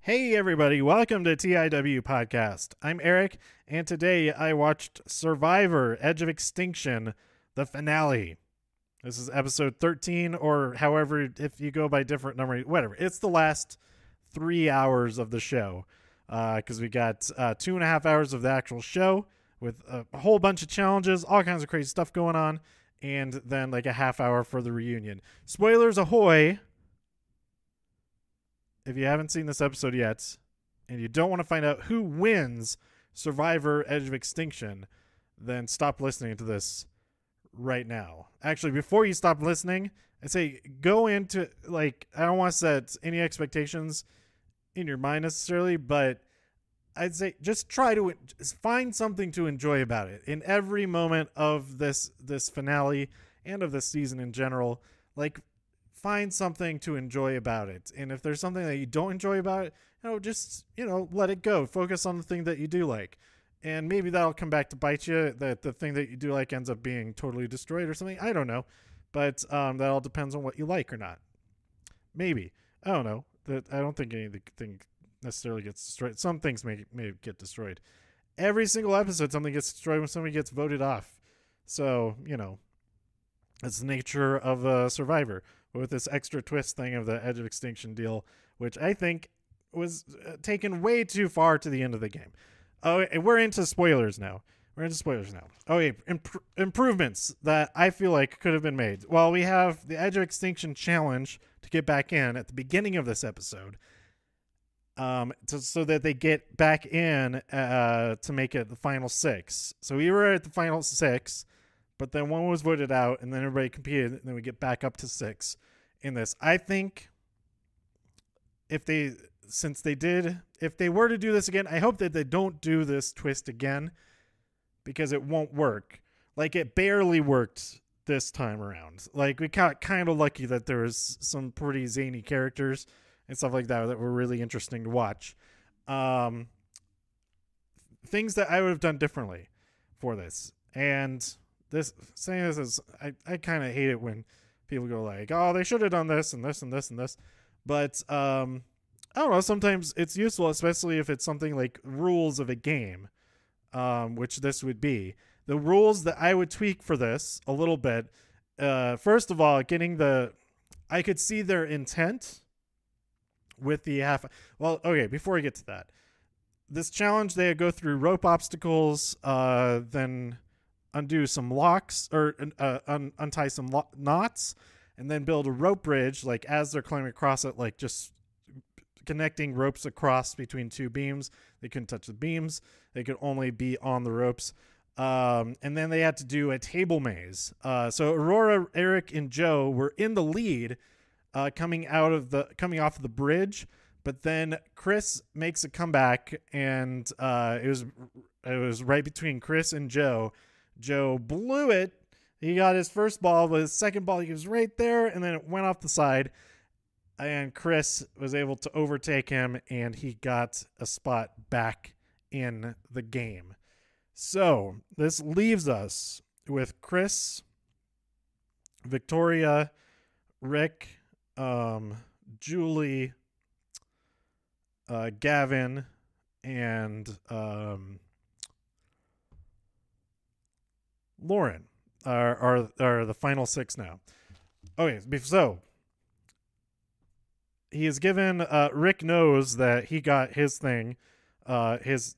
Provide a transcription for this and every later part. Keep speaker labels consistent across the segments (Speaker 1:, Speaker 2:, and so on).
Speaker 1: Hey everybody, welcome to TIW Podcast. I'm Eric, and today I watched Survivor Edge of Extinction, the finale. This is episode 13, or however, if you go by different number, whatever. It's the last 3 hours of the show, because we got 2.5 hours of the actual show with a whole bunch of challenges, all kinds of crazy stuff going on, and then like a half hour for the reunion. Spoilers ahoy! If you haven't seen this episode yet, and you don't want to find out who wins Survivor Edge of Extinction, then stop listening to this right now. Actually, before you stop listening, I say go into, I don't want to set any expectations in your mind necessarily, but I'd say just try to find something to enjoy about it. In every moment of this finale and of this season in general, find something to enjoy about it. And if there's something that you don't enjoy about it, just let it go. Focus on the thing that you do like. And maybe that'll come back to bite you, that the thing that you do like ends up being totally destroyed or something. I don't know. But that all depends on what you like or not. Maybe. I don't know. I don't think anything necessarily gets destroyed. Some things may get destroyed. Every single episode, something gets destroyed when somebody gets voted off. So, it's the nature of Survivor. With this extra twist thing of the Edge of Extinction deal, which I think was taken way too far to the end of the game. Oh, we're into spoilers now. Okay, improvements that I feel like could have been made. Well, we have the Edge of Extinction challenge to get back in at the beginning of this episode, so that they get back in to make it the final 6. So we were at the final 6. But then one was voted out, and then everybody competed, and then we get back up to 6 in this. I think if they were to do this again, I hope that they don't do this twist again, because it won't work. It barely worked this time around. We got kind of lucky that there was some pretty zany characters and stuff like that were really interesting to watch. Things that I would have done differently for this. And saying this is, I kind of hate it when people go oh, they should have done this and this and this and this. But I don't know, sometimes it's useful, especially if it's something like rules of a game, which this would be. The rules that I would tweak for this a little bit, first of all, I could see their intent with the before we get to that, this challenge, they go through rope obstacles, then undo some locks or untie some knots, and then build a rope bridge as they're climbing across it, just connecting ropes across between two beams. They couldn't touch the beams, they could only be on the ropes, and then they had to do a table maze. So Aurora, Eric, and Joe were in the lead, coming off of the bridge, but then Chris makes a comeback, and it was right between Chris and Joe. Joe blew it. He got his first ball, but his second ball, he was right there, and then it went off the side. And Chris was able to overtake him, and he got a spot back in the game. So this leaves us with Chris, Victoria, Rick, Julie, Gavin, and Lauren are the final 6 now. Okay, so he is given. Rick knows that he got his thing, his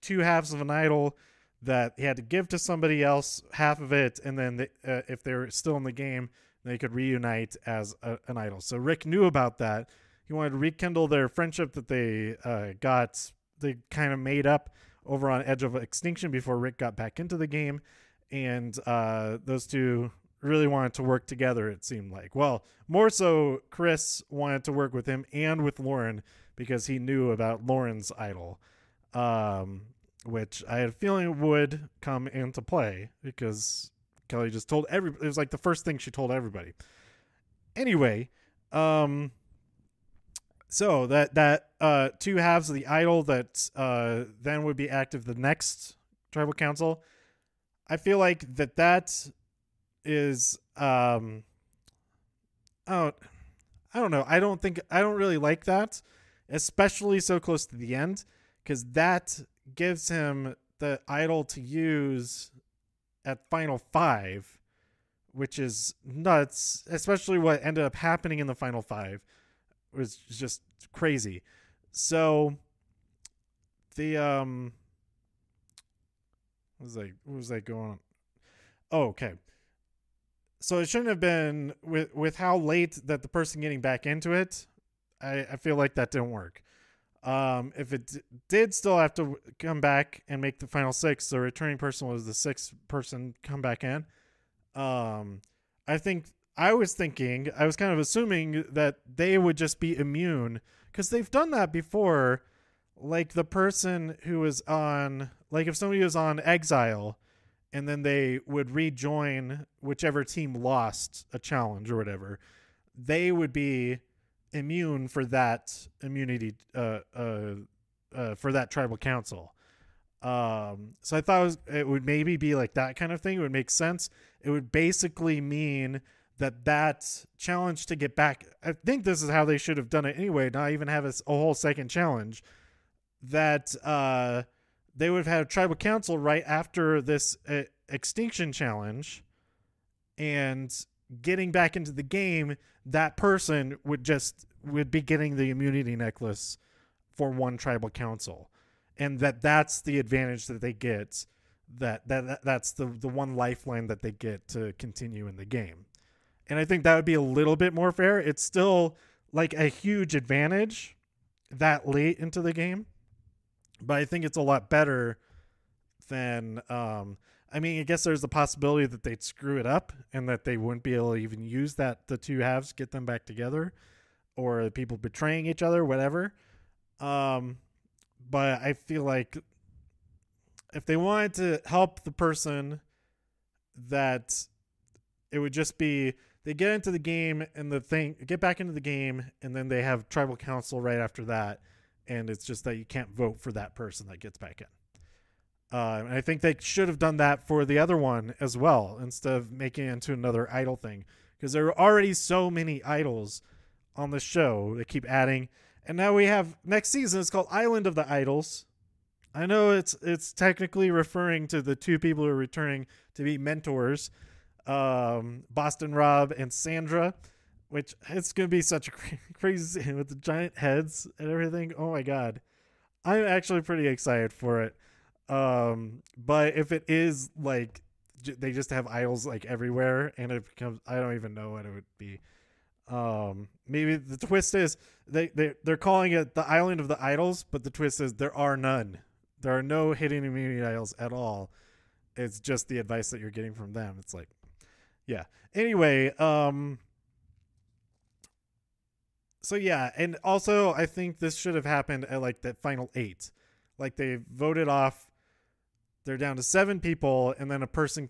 Speaker 1: 2 halves of an idol that he had to give to somebody else, half of it, and then if they were still in the game, they could reunite as an idol. So Rick knew about that. He wanted to rekindle their friendship that they kind of made up over on Edge of Extinction before Rick got back into the game, and those two really wanted to work together, it seemed like. Well, more so Chris wanted to work with him and with Lauren because he knew about Lauren's idol, which I had a feeling would come into play because Kelly just told it was the first thing she told everybody. Anyway, so that 2 halves of the idol that then would be active the next tribal council, I feel like that is I don't know. I don't really like that. especially so close to the end, because that gives him the idol to use at Final 5, which is nuts, especially what ended up happening in the Final 5 was just crazy. So the what was I going on? Oh, okay. So it shouldn't have been with how late that the person getting back into it. I feel like that didn't work. If it did still have to come back and make the final 6, the returning person was the 6th person come back in. I think I was kind of assuming that they would just be immune because they've done that before. Like the person who was on, like if somebody was on exile and then they would rejoin whichever team lost a challenge or whatever, they would be immune for that immunity for that tribal council. So I thought it would maybe be like that kind of thing. It would make sense. It would basically mean that challenge to get back, I think this is how they should have done it anyway, not even have a whole second challenge, that they would have had a tribal council right after this extinction challenge, and getting back into the game, that person would be getting the immunity necklace for one tribal council, and that's the advantage that they get. That's the one lifeline that they get to continue in the game. And I think that would be a little bit more fair. It's still like a huge advantage that late into the game, but I think it's a lot better than I mean, I guess there's the possibility that they'd screw it up and that they wouldn't be able to even use the two halves, get them back together, or people betraying each other, whatever. But I feel like if they wanted to help the person, that it would just be they get into the game and get back into the game, and then they have tribal council right after that, and it's just that you can't vote for that person that gets back in. And I think they should have done that for the other one as well, instead of making it into another idol thing, because there are already so many idols on the show. They keep adding, and now we have next season. It's called Island of the Idols. I know it's technically referring to the two people who are returning to be mentors, Boston Rob and Sandra, which it's gonna be such a crazy scene with the giant heads and everything. Oh my god, I'm actually pretty excited for it. But if it is like they just have idols like everywhere, and it becomes, I don't even know what it would be. Maybe the twist is they're calling it the Island of the Idols, but the twist is there are none. There are no hidden immunity idols at all. It's just the advice that you're getting from them. It's like, yeah. Anyway, so yeah, and also I think this should have happened at like that final 8. Like they voted off, they're down to 7 people, and then a person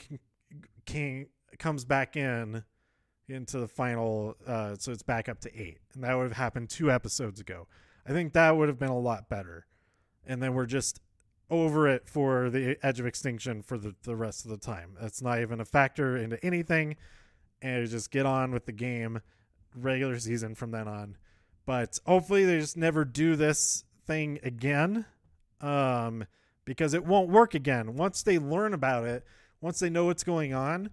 Speaker 1: comes back into the final, so it's back up to 8, and that would have happened 2 episodes ago. I think that would have been a lot better, and then we're just over it for the Edge of Extinction for the rest of the time. That's not even a factor into anything, and just get on with the game, regular season from then on. But hopefully they just never do this thing again, because it won't work again. Once they learn about it, once they know what's going on,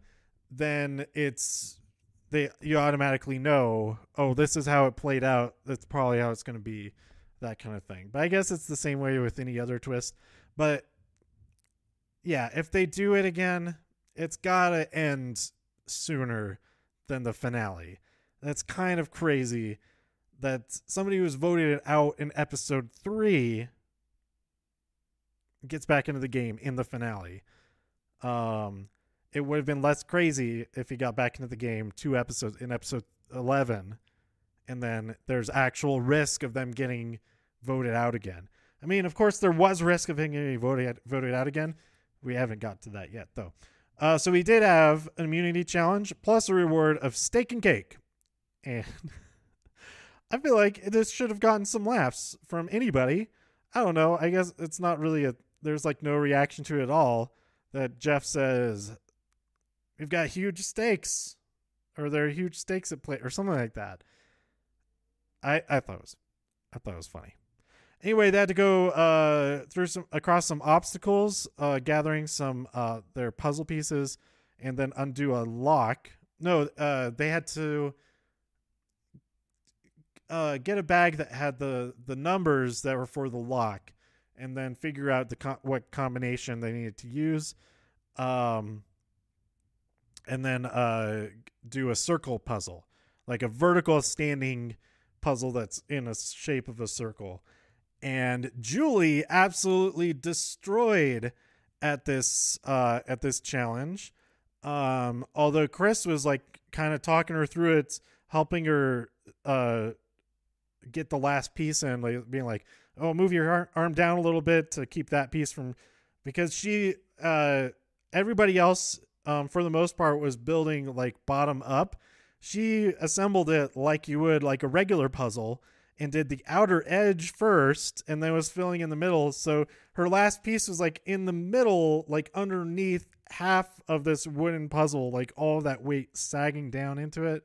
Speaker 1: then you automatically know, oh, this is how it played out. That's probably how it's going to be, that kind of thing. But I guess it's the same way with any other twist. But yeah, if they do it again, it's got to end sooner than the finale. That's kind of crazy that somebody who was voted out in episode 3 gets back into the game in the finale. It would have been less crazy if he got back into the game 2 episodes in episode 11, and then there's actual risk of them getting voted out again. I mean, of course, there was risk of him getting voted out again. We haven't got to that yet, though. So we did have an immunity challenge plus a reward of steak and cake, and I feel like this should have gotten some laughs from anybody. I don't know. I guess it's not really there's like no reaction to it at all. That Jeff says, we've got huge stakes, or there are huge stakes at play, or something like that. I thought it was I thought it was funny. Anyway, they had to go across some obstacles, gathering some their puzzle pieces, and then undo a lock. No, they had to get a bag that had the numbers that were for the lock, and then figure out what combination they needed to use, and then do a circle puzzle, like a vertical standing puzzle that's in a shape of a circle. And Julie absolutely destroyed at this challenge. Although Chris was like kind of talking her through it, helping her get the last piece in, like being like, "Oh, move your arm down a little bit to keep that piece from," because she everybody else for the most part was building like bottom up. She assembled it like you would like a regular puzzle, and did the outer edge first and then was filling in the middle. So her last piece was like in the middle, like underneath half of this wooden puzzle, like all of that weight sagging down into it.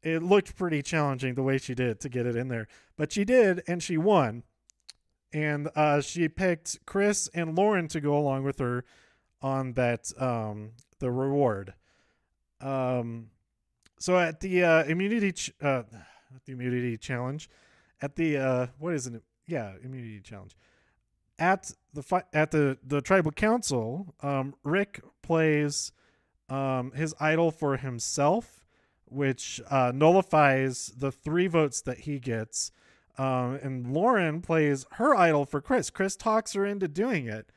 Speaker 1: It looked pretty challenging the way she did to get it in there, but she did, and she won. And she picked Chris and Lauren to go along with her on that, the reward. So at the immunity challenge, at the what is it? Yeah, immunity challenge. At the tribal council, Rick plays his idol for himself, which nullifies the 3 votes that he gets. And Lauren plays her idol for Chris. Chris talks her into doing it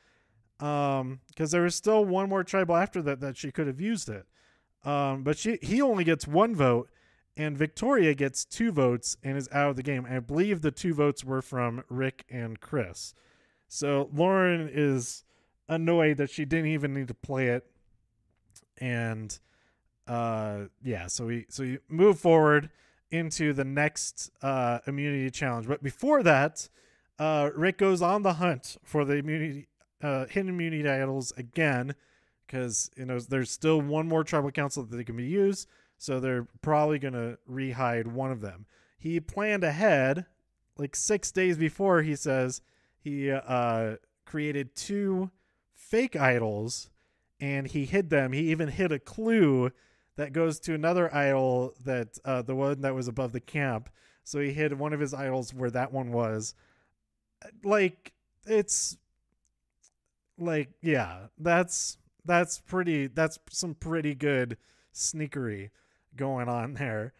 Speaker 1: because there was still one more tribal after that she could have used it. But he only gets 1 vote, and Victoria gets 2 votes and is out of the game. And I believe the 2 votes were from Rick and Chris. So Lauren is annoyed that she didn't even need to play it. And so we move forward into the next immunity challenge. But before that, Rick goes on the hunt for the hidden immunity idols again, because there's still one more tribal council that they can be used, so they're probably gonna rehide one of them. He planned ahead, like 6 days before. He says he created 2 fake idols and he hid them. He even hid a clue that goes to another idol, that the one that was above the camp. So he hid one of his idols where that one was. Like, it's like, yeah, that's some pretty good sneakery going on there.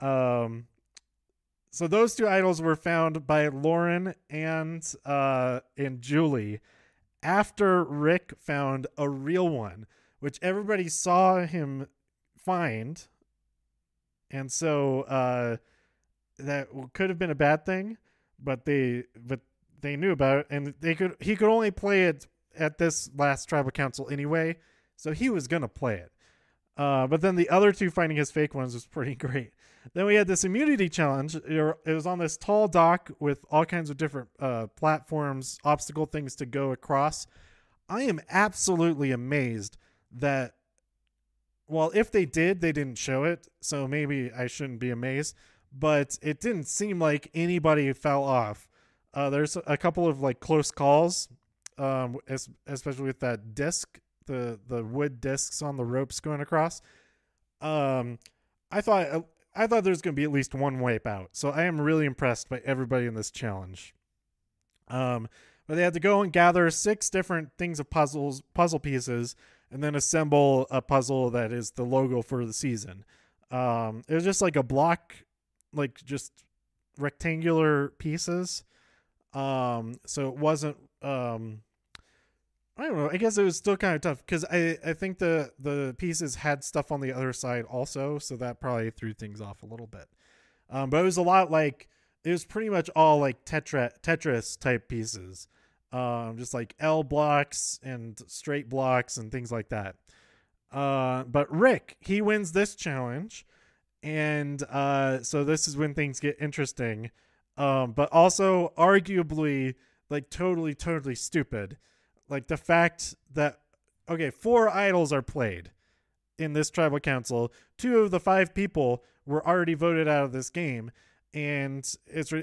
Speaker 1: So those 2 idols were found by Lauren and Julie after Rick found a real one, which everybody saw him find. And so that could have been a bad thing, but they knew about it, and he could only play it at this last tribal council anyway, so he was gonna play it. But then the other 2 finding his fake ones was pretty great. Then we had this immunity challenge. It was on this tall dock with all kinds of different platforms, obstacle things to go across. I am absolutely amazed that, well, if they didn't show it, so maybe I shouldn't be amazed, but it didn't seem like anybody fell off. There's a couple of like close calls, especially with that disc, the wood discs on the ropes going across. I thought there's going to be at least one wipe out. So I am really impressed by everybody in this challenge. But they had to go and gather 6 different things of puzzle pieces, and then assemble a puzzle that is the logo for the season. It was just like a block, like just rectangular pieces. So it wasn't, I don't know. I guess it was still kind of tough because I think the pieces had stuff on the other side also, so that probably threw things off a little bit. But it was a lot like, it was pretty much all like Tetris type pieces, just like L blocks and straight blocks and things like that. But Rick, he wins this challenge, and so this is when things get interesting, but also arguably like totally stupid. Like the fact that, okay, 4 idols are played in this tribal council. 2 of the 5 people were already voted out of this game. And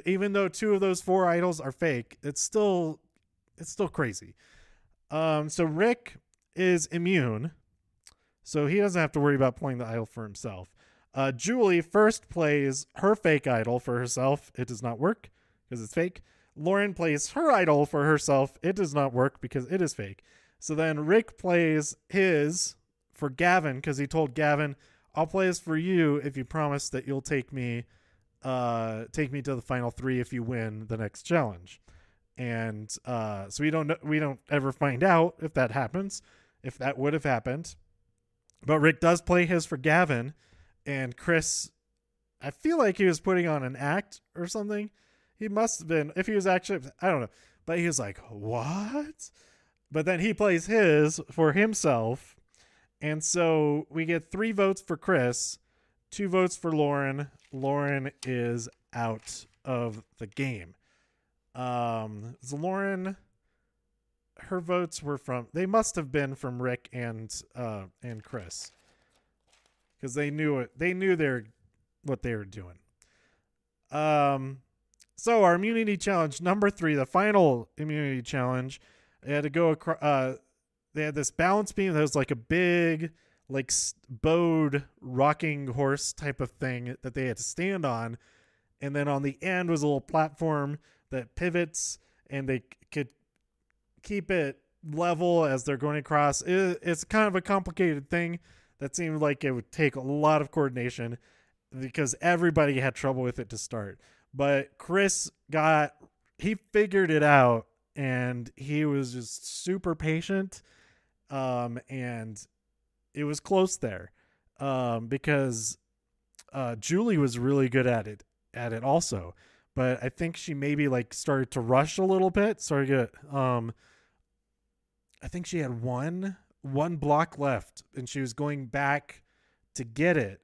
Speaker 1: even though 2 of those 4 idols are fake, it's still crazy. So Rick is immune, so he doesn't have to worry about playing the idol for himself. Julie first plays her fake idol for herself. It does not work because it's fake. Lauren plays her idol for herself. It does not work because it is fake. So then Rick plays his for Gavin because he told Gavin, I'll play this for you if you promise that you'll take me to the final 3 if you win the next challenge. And so we don't ever find out if that happens, if that would have happened. But Rick does play his for Gavin, and Chris, I feel like he was putting on an act or something. He must have been, if he was actually, I don't know. But he was like, what? But then he plays his for himself. And so we get 3 votes for Chris, 2 votes for Lauren. Lauren is out of the game. So Lauren, her votes were they must have been from Rick and Chris. Because they knew it. They knew what they were doing. So our immunity challenge number 3, the final immunity challenge, they had to go across. They had this balance beam that was like a big, like bowed rocking horse type of thing that they had to stand on, and then on the end was a little platform that pivots, and they could keep it level as they're going across. It's kind of a complicated thing that seemed like it would take a lot of coordination because everybody had trouble with it to start. But Chris he figured it out, and he was just super patient. And it was close there. Because Julie was really good at it also. But I think she maybe like started to rush a little bit. I think she had one block left, and she was going back to get it,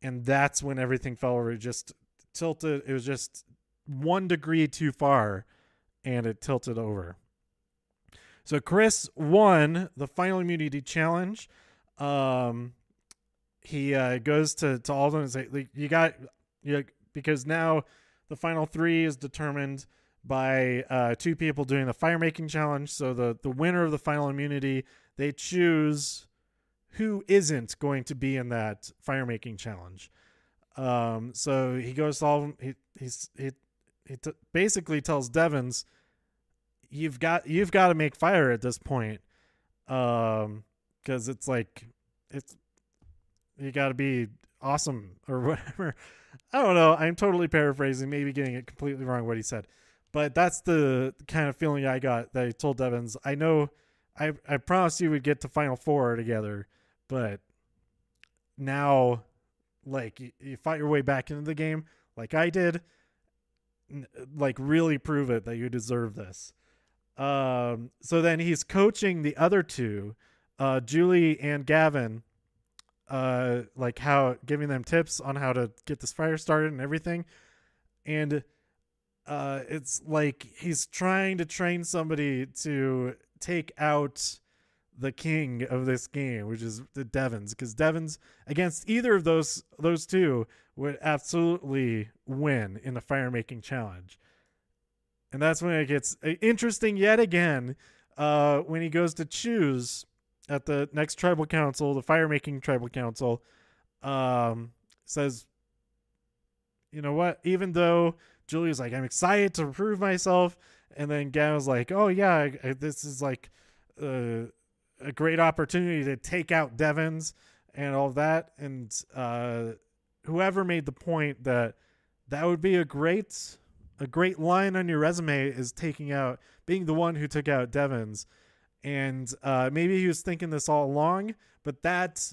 Speaker 1: and that's when everything fell over. It just tilted. It was just 1 degree too far, and it tilted over. So Chris won the final immunity challenge. He goes to all of them and say, like, because now the final 3 is determined by 2 people doing the fire making challenge. So the winner of the final immunity, they choose who isn't going to be in that fire making challenge. So he goes to all of them. He basically tells Devins, you've got to make fire at this point, because it's you got to be awesome or whatever. I don't know. I'm totally paraphrasing, maybe getting it completely wrong what he said, but that's the kind of feeling I got that I told Devins. I know I promised you we'd get to Final 4 together, but now, like, you fight your way back into the game like I did, like, really prove it that you deserve this. So then he's coaching the other 2, Julie and Gavin, like giving them tips on how to get this fire started and everything. And it's like he's trying to train somebody to take out the king of this game, which is the Devins, because Devins against either of those 2 would absolutely win in the fire making challenge. And that's when it gets interesting yet again, when he goes to choose at the next tribal council, the fire making tribal council, says, you know what, even though Julie's like, I'm excited to prove myself, and then Gavin's like, oh yeah, this is like a great opportunity to take out Devins and all that. And whoever made the point that would be a great line on your resume is being the one who took out Devins. And maybe he was thinking this all along, but that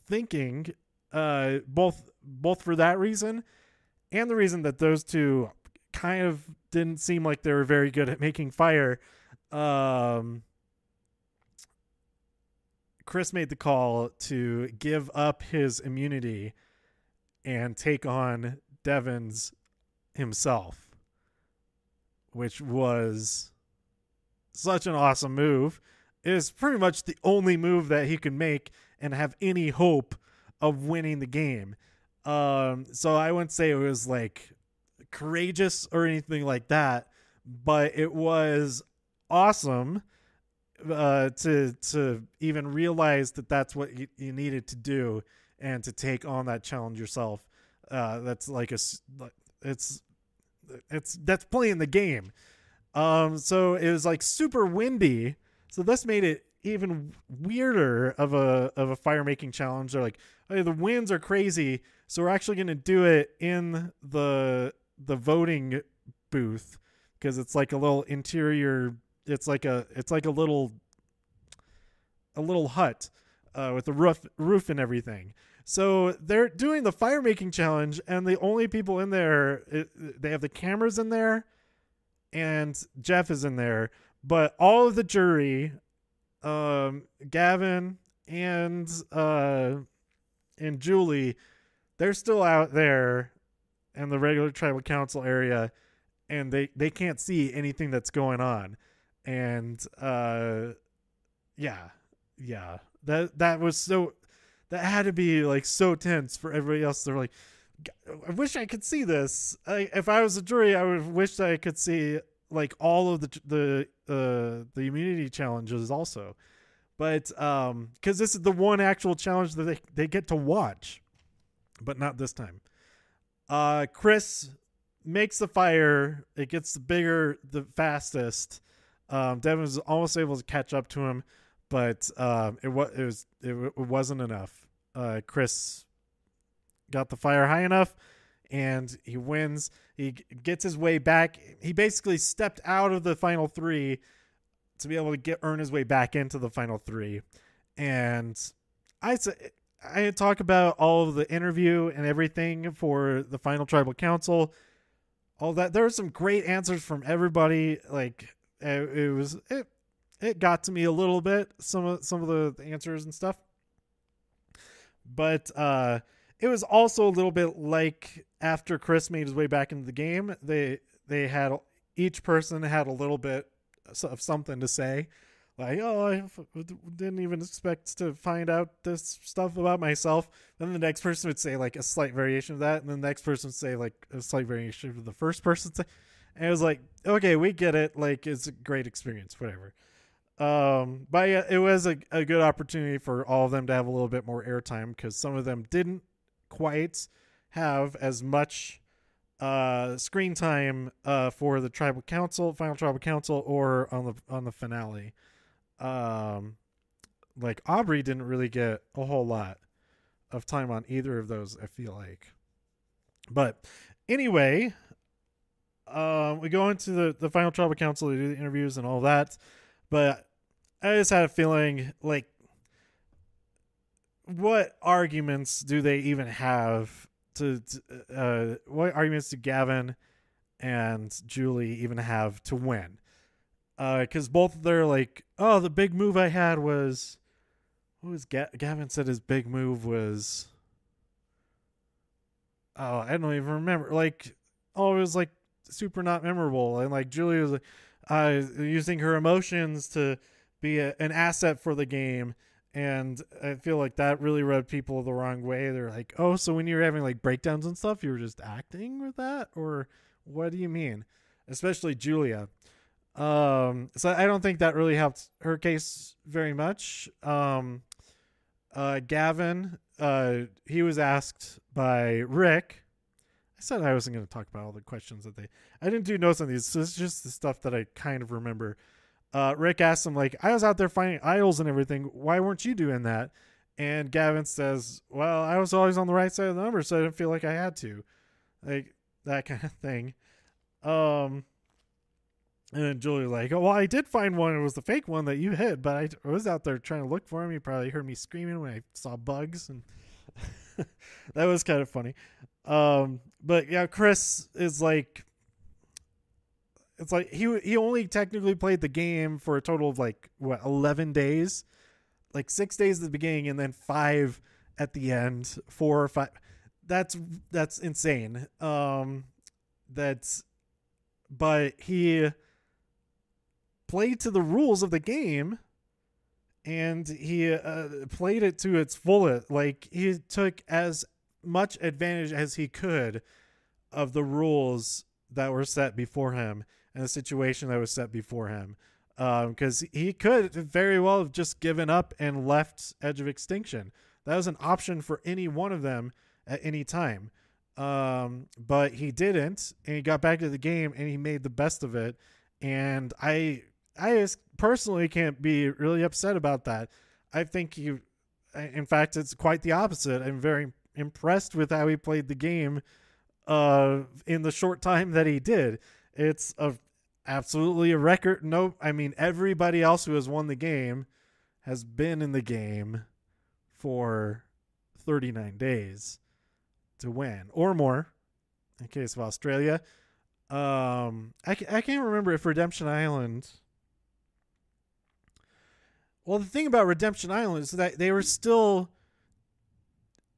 Speaker 1: thinking, both for that reason and the reason that those 2 kind of didn't seem like they were very good at making fire, Chris made the call to give up his immunity and take on Devins himself, which was such an awesome move. It is pretty much the only move that he could make and have any hope of winning the game. So I wouldn't say it was like courageous or anything like that, but it was awesome to even realize that that's what you needed to do and to take on that challenge yourself. That's like it's that's playing the game. So it was like super windy. So this made it even weirder of a fire making challenge. They're like, hey, the winds are crazy, so we're actually going to do it in the voting booth because it's like a little interior. It's like a little hut with a roof and everything. So they're doing the fire making challenge, and the only people in there, they have the cameras in there, and Jeff is in there, but all of the jury, Gavin and Julie, they're still out there in the regular tribal council area, and they can't see anything that's going on. And yeah, that was so, that had to be like so tense for everybody else. They're like, I wish I could see this. If I was a jury, I would wish I could see like all of the immunity challenges also. But because this is the one actual challenge that they get to watch, but not this time. Chris makes the fire. It gets bigger the fastest. Devin was almost able to catch up to him, but it wasn't enough. Chris got the fire high enough, and he wins. He gets his way back. He basically stepped out of the final three to be able to earn his way back into the final three. And I talk about all of the interview and everything for the final tribal council. All that, there were some great answers from everybody. Like it got to me a little bit, some of the answers and stuff. But it was also a little bit like after Chris made his way back into the game, they had, each person had a little bit of something to say. Like, oh, I didn't even expect to find out this stuff about myself. Then the next person would say like a slight variation of that, and then the next person would say like a slight variation of the first person. And it was like, okay, we get it. Like, it's a great experience, whatever. But yeah, it was a good opportunity for all of them to have a little bit more airtime, because some of them didn't quite have as much screen time for the final tribal council, or on the finale. Like Aubrey didn't really get a whole lot of time on either of those, I feel like. But anyway, we go into the final tribal council to do the interviews and all that. But I just had a feeling like, what arguments do they even have what arguments do Gavin and Julie even have to win? Because both they're like, oh, the big move I had was, what was Gavin said his big move was, oh, I don't even remember. Like, oh, it was like super not memorable. And like Julie was like, using her emotions to be an asset for the game. And I feel like that really rubbed people the wrong way. They're like, oh, so when you were having like breakdowns and stuff, you were just acting with that? Or what do you mean? Especially Julia. So I don't think that really helped her case very much. Gavin, he was asked by Rick. I said I wasn't going to talk about all the questions that I didn't do notes on these. So it's just the stuff that I kind of remember. Rick asked him, like, I was out there finding idols and everything. Why weren't you doing that? And Gavin says, well, I was always on the right side of the number, so I didn't feel like I had to. Like, that kind of thing. And then Julie was like, oh, well, I did find one. It was the fake one that you hit, but I was out there trying to look for him. You probably heard me screaming when I saw bugs. And that was kind of funny. But yeah, Chris is like, it's like he only technically played the game for a total of like, what, 11 days? Like 6 days at the beginning and then 5 at the end, 4 or 5. That's insane. But he played to the rules of the game, and he played it to its fullest. Like, he took as much advantage as he could of the rules that were set before him and the situation that was set before him. Because he could very well have just given up and left Edge of Extinction. That was an option for any one of them at any time. But he didn't, and he got back to the game and he made the best of it. And I just personally can't be really upset about that. I think in fact, it's quite the opposite. I'm very impressed with how he played the game in the short time that he did. It's absolutely a record. No, I mean, everybody else who has won the game has been in the game for 39 days to win or more in case of Australia. I can't remember if Redemption Island. Well, the thing about Redemption Island is that they were still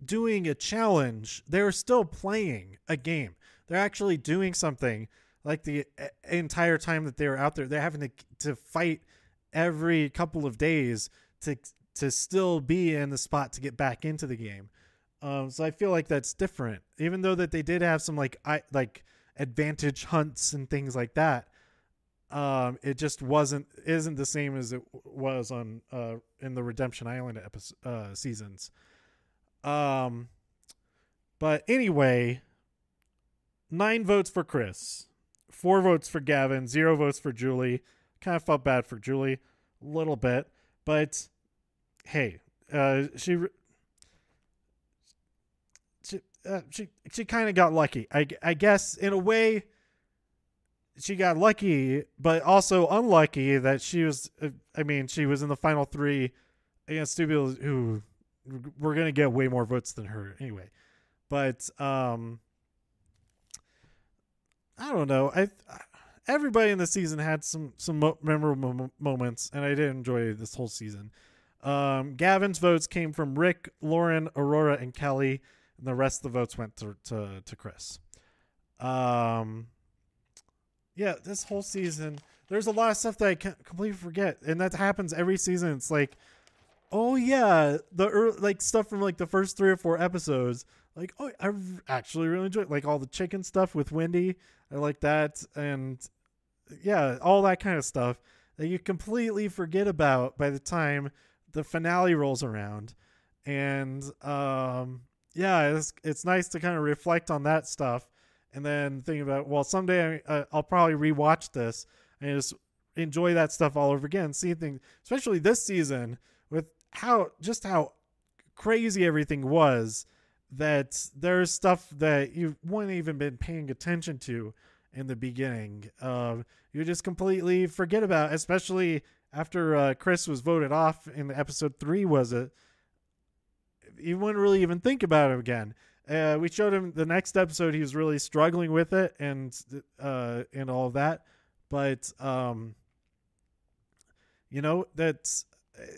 Speaker 1: doing a challenge. They were still playing a game. They're actually doing something like the entire time that they were out there. They're having to fight every couple of days to still be in the spot to get back into the game. So I feel like that's different, even though that they did have some like advantage hunts and things like that. It just isn't the same as it was on in the Redemption Island seasons. But anyway, 9 votes for Chris, 4 votes for Gavin, 0 votes for Julie. Kind of felt bad for Julie a little bit, but hey, she kind of got lucky. I guess in a way she got lucky, but also unlucky that she was in the final 3 against 2 people who were going to get way more votes than her anyway. But I don't know. Everybody in the season had some memorable moments, and I did enjoy this whole season. Gavin's votes came from Rick, Lauren, Aurora, and Kelly, and the rest of the votes went to Chris. Yeah, this whole season, there's a lot of stuff that I completely forget, and that happens every season. It's like, oh yeah, like stuff from like the first 3 or 4 episodes. Like, oh, I actually really enjoyed like all the chicken stuff with Wendy. I like that, and yeah, all that kind of stuff that you completely forget about by the time the finale rolls around. And yeah, it's nice to kind of reflect on that stuff. And then think about, well, someday I'll probably rewatch this and just enjoy that stuff all over again. See things, especially this season, with how crazy everything was, that there's stuff that you wouldn't even been paying attention to in the beginning. You just completely forget about, especially after Chris was voted off in episode 3, was it? You wouldn't really even think about it again. We showed him the next episode. He was really struggling with it and all of that. But, that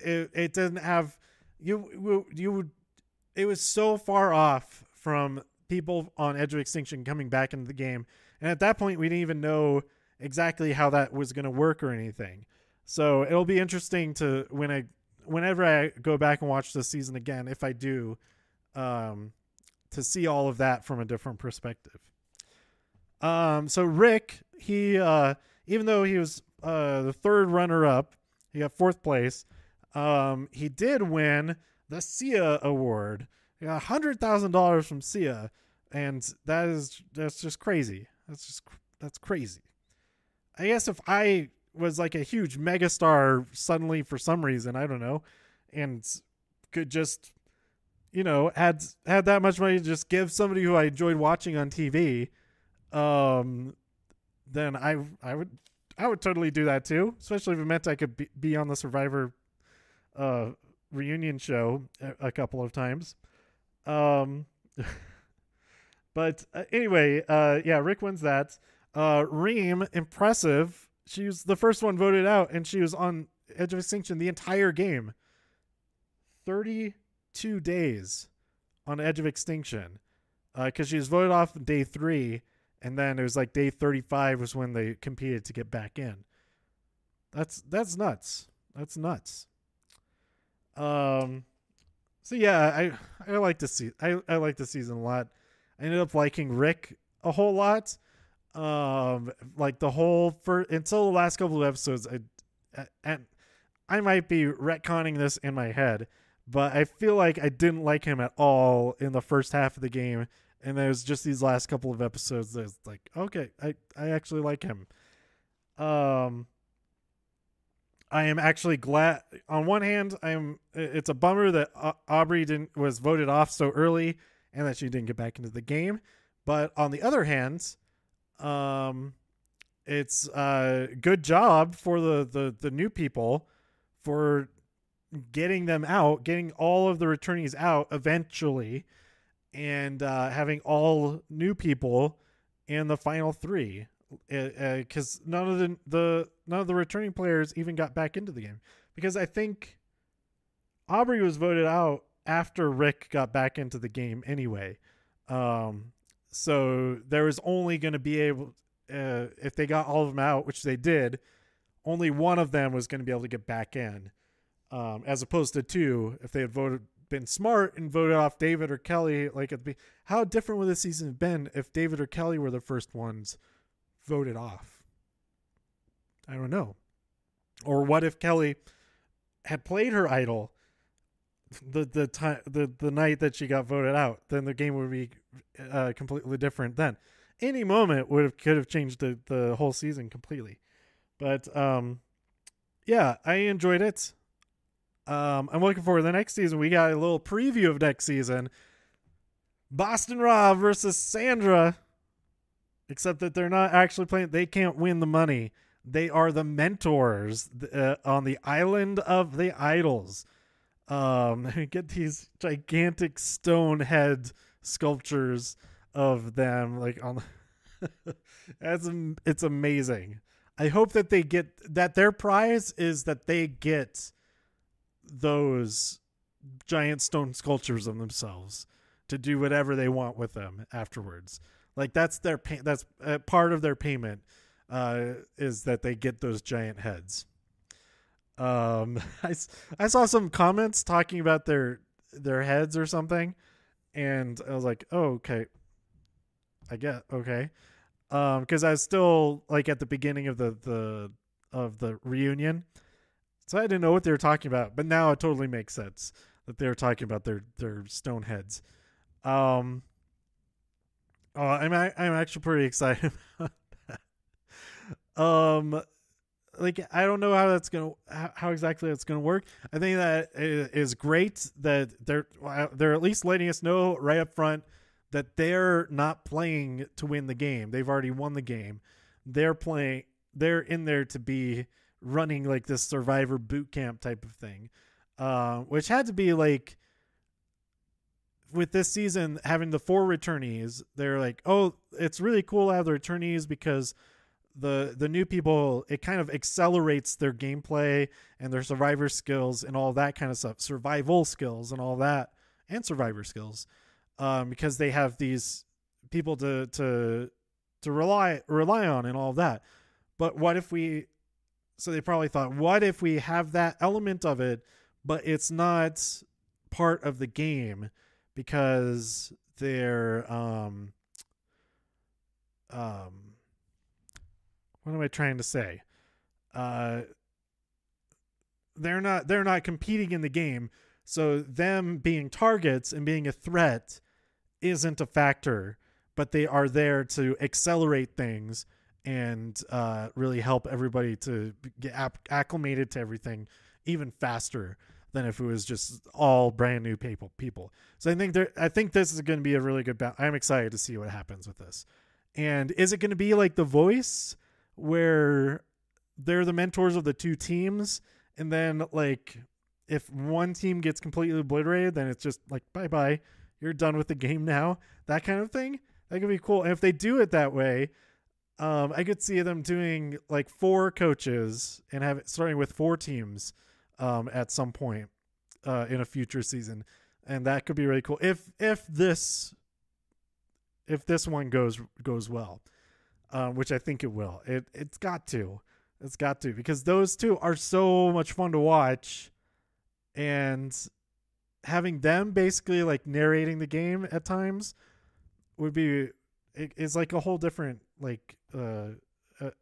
Speaker 1: it didn't have, it was so far off from people on Edge of Extinction coming back into the game. And at that point, we didn't even know exactly how that was going to work or anything. So it'll be interesting to, whenever I go back and watch this season again, if I do, to see all of that from a different perspective. So Rick, he even though he was the 3rd runner-up, he got 4th place. He did win the SIA award. He got $100,000 from SIA, and that's just crazy. That's crazy. I guess if I was like a huge megastar suddenly for some reason, I don't know, and could just, had that much money to just give somebody who I enjoyed watching on TV, then I would totally do that too, especially if it meant I could be on the Survivor reunion show a couple of times. But anyway, yeah, Rick wins that. Reem, impressive. She was the first one voted out, and she was on Edge of Extinction the entire game. 32 days on Edge of Extinction, because she was voted off on day 3, and then it was like day 35 was when they competed to get back in. That's nuts. That's nuts. So yeah, I like I like the season a lot. I ended up liking Rick a whole lot. Like the whole until the last couple of episodes, and I might be retconning this in my head, but I feel like I didn't like him at all in the first half of the game, and there's just these last couple of episodes that's like, okay, I actually like him. Um, I am actually glad. On one hand, it's a bummer that Aubrey was voted off so early and that she didn't get back into the game. But on the other hand, it's a good job for the new people for getting them out, getting all of the returnees out eventually, and having all new people in the final three. Because none of the returning players even got back into the game, because I think Aubrey was voted out after Rick got back into the game anyway. So there was only going to be able, if they got all of them out, which they did, only one of them was going to be able to get back in, as opposed to two if they had been smart and voted off David or Kelly. Like, how different would this season have been if David or Kelly were the first ones voted off? I don't know. Or what if Kelly had played her idol the night that she got voted out? Then the game would be completely different. Then any moment could have changed the whole season completely. But yeah, I enjoyed it. I'm looking forward to the next season. We got a little preview of next season. Boston Rob versus Sandra. Except that they're not actually playing. They can't win the money. They are the mentors on the island of the idols. Get these gigantic stone head sculptures of them, like on. It's amazing. I hope that they get that. Their prize is that they get those giant stone sculptures of themselves to do whatever they want with them afterwards. Like that's their that's part of their payment, is that they get those giant heads. I saw some comments talking about their heads or something, and I was like, oh, okay, I get okay, because I was still like at the beginning of the reunion, so I didn't know what they were talking about. But now it totally makes sense that they were talking about their stone heads. I'm actually pretty excited about that. Like, I don't know how exactly that's gonna work. I think that it is great that they're at least letting us know right up front that they're not playing to win the game. They've already won the game. They're in there to be running like this Survivor boot camp type of thing, which had to be like, with this season having the 4 returnees, they're like, oh, it's really cool to have the returnees because the new people, it kind of accelerates their gameplay and their survivor skills and all that kind of stuff, survival skills and all that, and survivor skills, because they have these people to rely on and all that. But what if so they probably thought, what if we have that element of it, but it's not part of the game? Because they're what am I trying to say? They're not competing in the game, so them being targets and being a threat isn't a factor, but they are there to accelerate things and really help everybody to get acclimated to everything even faster than if it was just all brand new people. So I think this is going to be a really good I'm excited to see what happens with this. And is it going to be like The Voice, where they're the mentors of the two teams, and then like if one team gets completely obliterated, then it's just like, bye, you're done with the game now, that kind of thing? That could be cool. And if they do it that way, I could see them doing like 4 coaches and starting with 4 teams at some point in a future season, and that could be really cool if this one goes well, which I think it will. It's got to, because those two are so much fun to watch, and having them basically like narrating the game at times would be it's like a whole different like a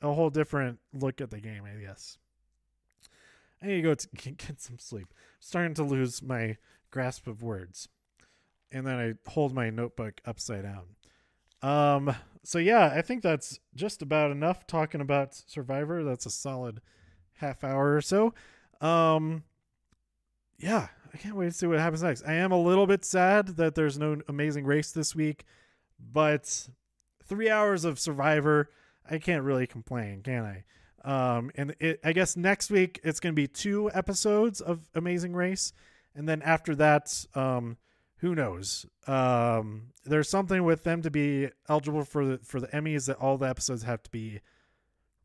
Speaker 1: whole different look at the game, I guess. I need to go get some sleep. Starting to lose my grasp of words. And then I hold my notebook upside down. So yeah, I think that's just about enough talking about Survivor. That's a solid half hour or so. Yeah, I can't wait to see what happens next. I am a little bit sad that there's no Amazing Race this week, but 3 hours of Survivor, I can't really complain, can I? And I guess next week it's going to be 2 episodes of Amazing Race, and then after that, who knows? There's something with them to be eligible for the Emmys that all the episodes have to be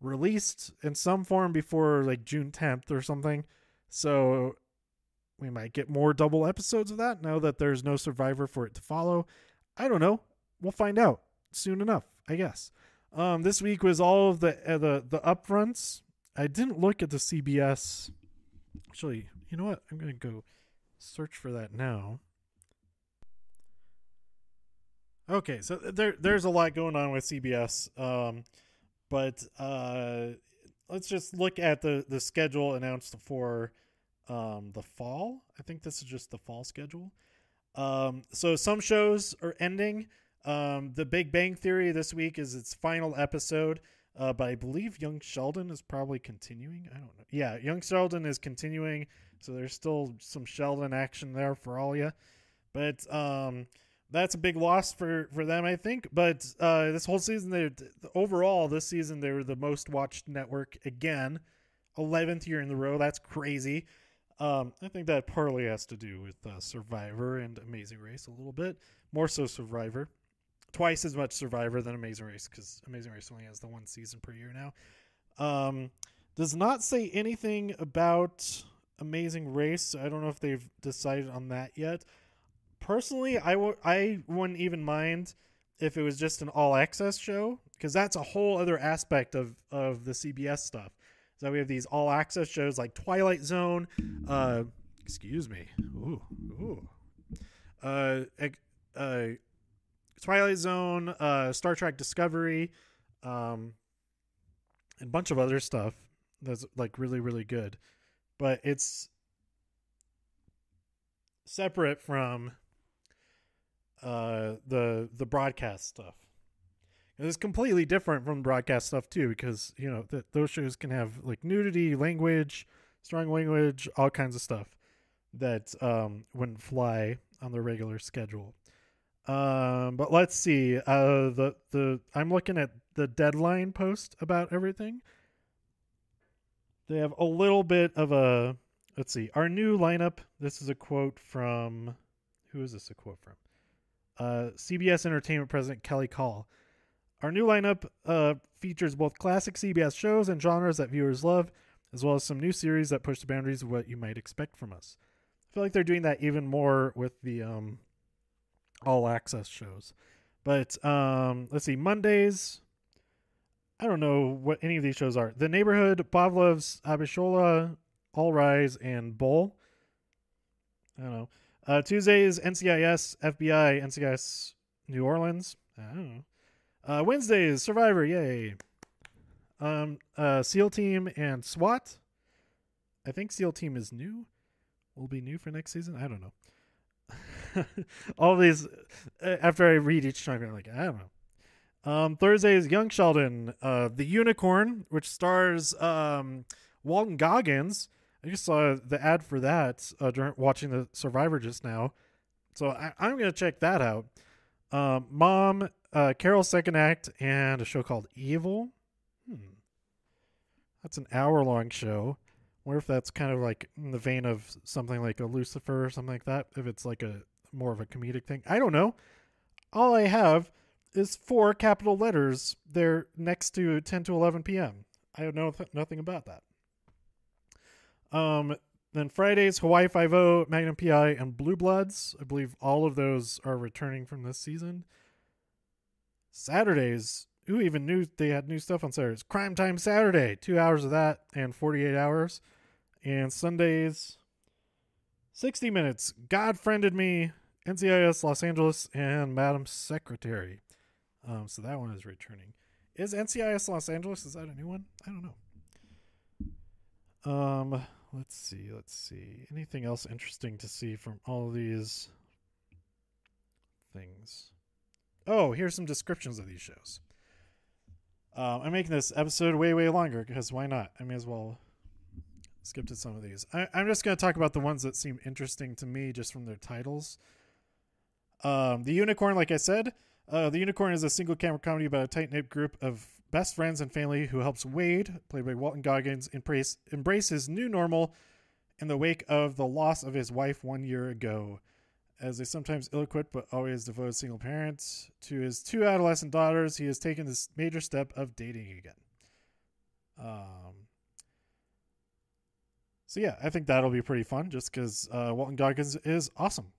Speaker 1: released in some form before like June 10th or something. So we might get more double episodes of that now that there's no Survivor for it to follow. I don't know. We'll find out soon enough, I guess. This week was all of the upfronts. I didn't look at the CBS. Actually, you know what? I'm going to go search for that now. Okay, so there's a lot going on with CBS. But let's just look at the schedule announced for the fall. I think this is just the fall schedule. So some shows are ending. The Big Bang Theory this week is its final episode, but I believe Young Sheldon is probably continuing. I don't know. Yeah, Young Sheldon is continuing, so there's still some Sheldon action there for all of you. But that's a big loss for them, I think. But this whole season, overall, this season, they were the most watched network again. 11th year in a row. That's crazy. I think that partly has to do with Survivor and Amazing Race a little bit. More so Survivor. Twice as much Survivor than Amazing Race, because Amazing Race only has the 1 season per year now. Does not say anything about Amazing Race. So I don't know if they've decided on that yet. Personally, I wouldn't even mind if it was just an all-access show, because that's a whole other aspect of the CBS stuff. So we have these all-access shows like Twilight Zone. Excuse me. Ooh. Twilight Zone, Star Trek Discovery, and a bunch of other stuff that's like really, really good. But it's separate from the broadcast stuff. It's completely different from broadcast stuff too, because you know those shows can have like nudity, language, strong language, all kinds of stuff that wouldn't fly on the regular schedule. But let's see. I'm looking at the Deadline post about everything. They have a little bit of a, let's see, our new lineup. This is a quote from, who is this a quote from? CBS Entertainment President Kelly Call. Our new lineup features both classic CBS shows and genres that viewers love, as well as some new series that push the boundaries of what you might expect from us. I feel like they're doing that even more with the all-access shows. But let's see, Mondays, I don't know what any of these shows are. The Neighborhood, Pavlov's, Abishola, All Rise, and Bull. I don't know. Tuesdays, NCIS, FBI, NCIS New Orleans. I don't know. Wednesdays, Survivor, yay. SEAL Team and SWAT. I think SEAL Team is new. Will be new for next season. I don't know. All these, after I read each time, I'm like, I don't know. Thursdays, Young Sheldon, The Unicorn, which stars Walton Goggins. I just saw the ad for that during watching the Survivor just now. So I'm going to check that out. Mom, Carol's Second Act, and a show called Evil. That's an hour-long show. Wonder if that's kind of like in the vein of something like a Lucifer or something like that. If it's like a more of a comedic thing. I don't know. All I have is 4 capital letters there next to 10 to 11 p.m. I know nothing about that. Then Fridays, Hawaii Five-0, Magnum PI, and Blue Bloods. I believe all of those are returning from this season. Saturdays, who even knew they had new stuff on Saturdays? Crime Time Saturday, 2 hours of that and 48 hours. And Sundays, 60 Minutes, God Friended Me, NCIS Los Angeles, and Madam Secretary. So that one is returning. Is NCIS Los Angeles, is that a new one? I don't know. Let's see. Anything else interesting to see from all of these things? Oh, here's some descriptions of these shows. I'm making this episode way, way longer because why not? I may as well skip to some of these. I'm just going to talk about the ones that seem interesting to me just from their titles. The Unicorn, like I said, The Unicorn is a single camera comedy about a tight-knit group of best friends and family who helps Wade, played by Walton Goggins, embrace his new normal in the wake of the loss of his wife 1 year ago. As a sometimes ill-equipped but always devoted single parent to his 2 adolescent daughters, he has taken this major step of dating again. So yeah, I think that'll be pretty fun just because Walton Goggins is awesome.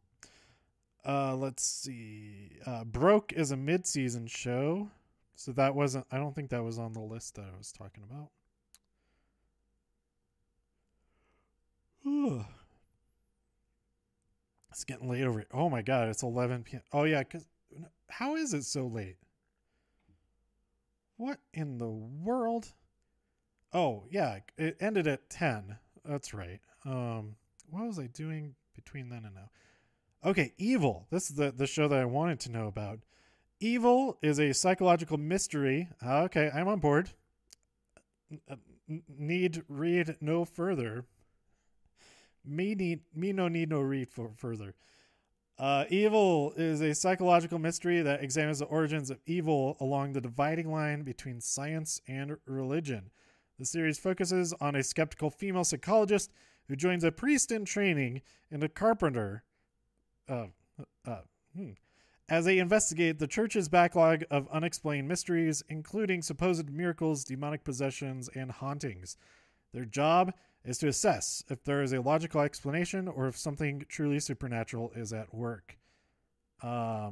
Speaker 1: Let's see. Broke is a mid-season show. So that wasn't, I don't think that was on the list that I was talking about. Ooh. It's getting late over. Oh my God, it's 11 p.m. Oh yeah, because how is it so late? What in the world? Oh yeah, it ended at 10. That's right. What was I doing between then and now? Okay, Evil. This is the show that I wanted to know about. Evil is a psychological mystery. Okay, I'm on board. Need read no further. Me no need no read for further. Evil is a psychological mystery that examines the origins of evil along the dividing line between science and religion. The series focuses on a skeptical female psychologist who joins a priest in training and a carpenter as they investigate the church's backlog of unexplained mysteries, including supposed miracles, demonic possessions, and hauntings. Their job is to assess if there is a logical explanation or if something truly supernatural is at work. I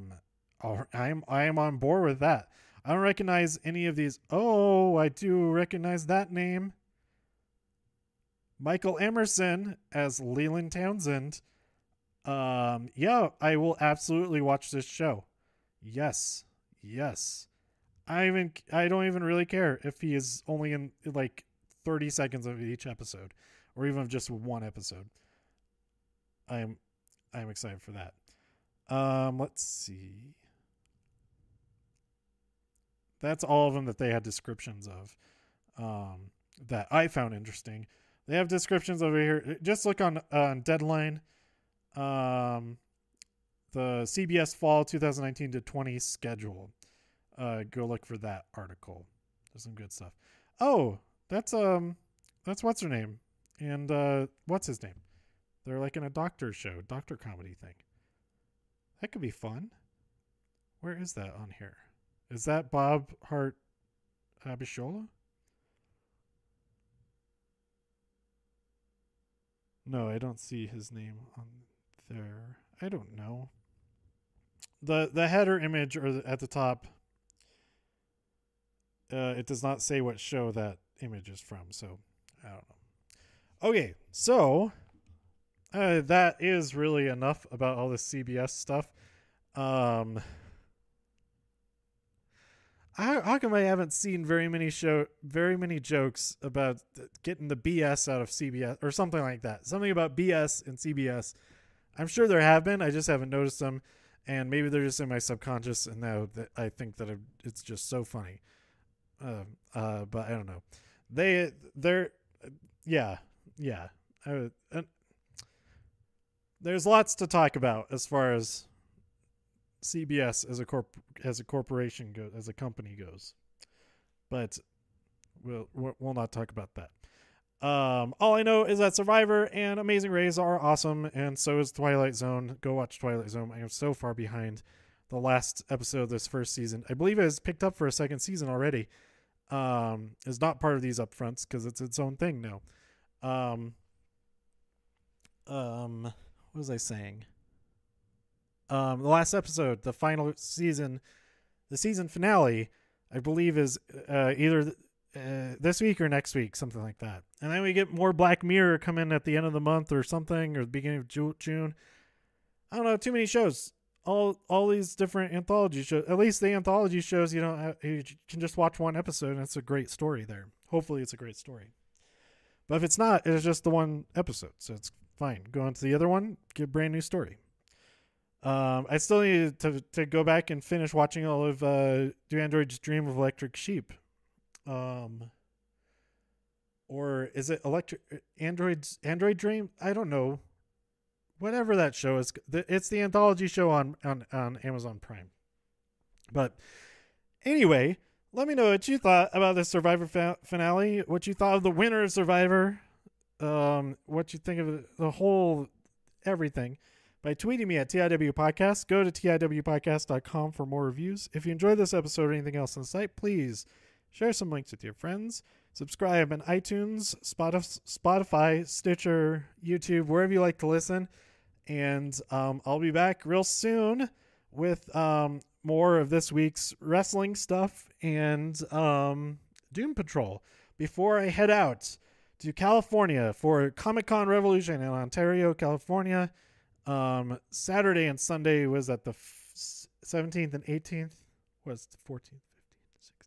Speaker 1: am on board with that. I don't recognize any of these. Oh, I do recognize that name. Michael Emerson as Leland Townsend. Yeah, I will absolutely watch this show. Yes. I don't even really care if he is only in like 30 seconds of each episode, or even just one episode. I'm excited for that. Let's see. That's all of them that they had descriptions of, that I found interesting. They have descriptions over here. Just look on Deadline. The CBS Fall 2019-20 schedule. Go look for that article. There's some good stuff. Oh, that's what's her name, and what's his name? They're like in a doctor show, doctor comedy thing. That could be fun. Where is that on here? Is that Bob Hart Abishola? No, I don't see his name on there. I don't know. The header image or at the top, it does not say what show that image is from, so I don't know. Okay, so that is really enough about all this CBS stuff. How come I haven't seen very many jokes about getting the BS out of CBS or something like that? Something about BS and CBS. I'm sure there have been. I just haven't noticed them, and maybe they're just in my subconscious. And now that I think that it's just so funny. But I don't know. There's lots to talk about as far as CBS as a corporation goes, as a company goes, but we'll not talk about that. All I know is that Survivor and Amazing Race are awesome, and so is Twilight Zone. Go watch Twilight Zone. I am so far behind the last episode of this first season. I believe it is picked up for a second season already. Is not part of these upfronts because it's its own thing now. What was I saying? The last episode, the final season, the season finale, I believe is either this week or next week, something like that. And then we get more Black Mirror come in at the end of the month or something, or the beginning of June. I don't know, too many shows. All these different anthology shows. At least the anthology shows, you can just watch one episode and it's a great story there. Hopefully it's a great story. But if it's not, it's just the one episode, so it's fine. Go on to the other one, get a brand new story. I still need to go back and finish watching all of Do Androids Dream of Electric Sheep? Or is it Android Dream? I don't know. Whatever that show is, it's the anthology show on Amazon Prime. But anyway, let me know what you thought about the Survivor finale, what you thought of the winner of Survivor, what you think of the whole everything, by tweeting me at TIW Podcast. Go to TIWpodcast.com for more reviews. If you enjoyed this episode or anything else on the site, please share some links with your friends. Subscribe on iTunes, Spotify, Stitcher, YouTube, wherever you like to listen. And I'll be back real soon with more of this week's wrestling stuff and Doom Patrol before I head out to California for Comic-Con Revolution in Ontario, California. Saturday and Sunday was at the 17th and 18th. Was the 14th, 15th,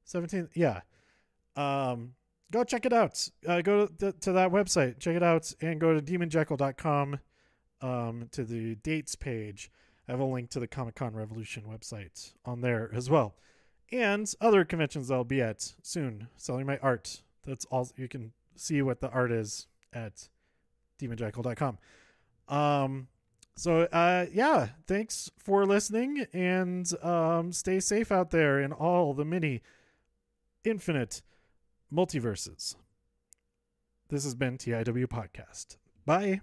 Speaker 1: 16th? 17th, yeah. Go check it out. Go to that website, check it out, and go to demonjekyll.com to the dates page. I have a link to the Comic-Con Revolution website on there as well. And other conventions I'll be at soon, selling my art. That's all. You can see what the art is at demonjekyll.com. Yeah, thanks for listening, and stay safe out there in all the many infinite multiverses. This has been TIW Podcast. Bye.